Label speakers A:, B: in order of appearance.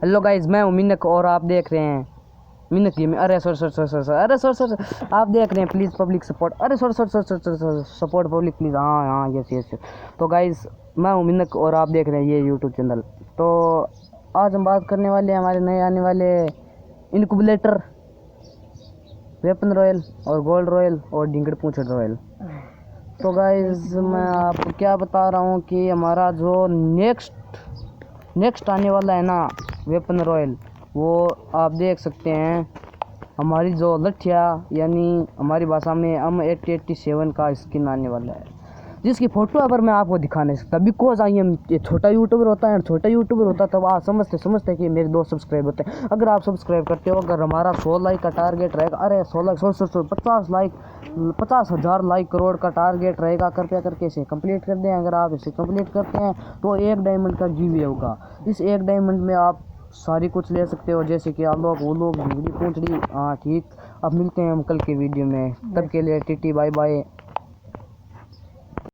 A: Hello guys, मैं हूं मिनक और आप देख रहे हैं मिनक गेमिंग। अरे सर आप देख रहे हैं प्लीज़ पब्लिक सपोर्ट। अरे सर सपोर्ट पब्लिक प्लीज़। हाँ यस। तो गाइस, मैं हूं मिनक और आप देख रहे हैं ये यूट्यूब चैनल। तो आज हम बात करने वाले हैं हमारे नए आने वाले इनकुबलेटर, वेपन रॉयल और गोल्ड रॉयल और ढिंगड़ पूंछड़ रॉयल। तो गाइस, मैं आपको क्या बता रहा हूँ कि हमारा जो नेक्स्ट आने वाला है ना वेपन रॉयल, वो आप देख सकते हैं। हमारी जो लठिया यानी हमारी भाषा में M887 का स्किन आने वाला है, जिसकी फ़ोटो अगर मैं आपको दिखा नहीं सकता बिकॉज आई एम ये छोटा यूट्यूबर होता तब आप समझते कि मेरे 2 सब्सक्राइब होते हैं। अगर आप सब्सक्राइब करते हो, अगर हमारा 100 लाइक का टारगेट रहेगा, अरे 50,000 लाइक करोड़ का टारगेट रहेगा, कृपया करके इसे कंप्लीट कर दें। अगर आप इसे कंप्लीट करते हैं तो 1 डायमंड का गिव होगा। इस 1 डायमंड में आप सारी कुछ ले सकते हो, जैसे कि आप लोग वो लोग ढिंगड़ी पूंछड़ी। हाँ ठीक, अब मिलते हैं हम कल के वीडियो में, तब के लिए टीटी बाय बाय।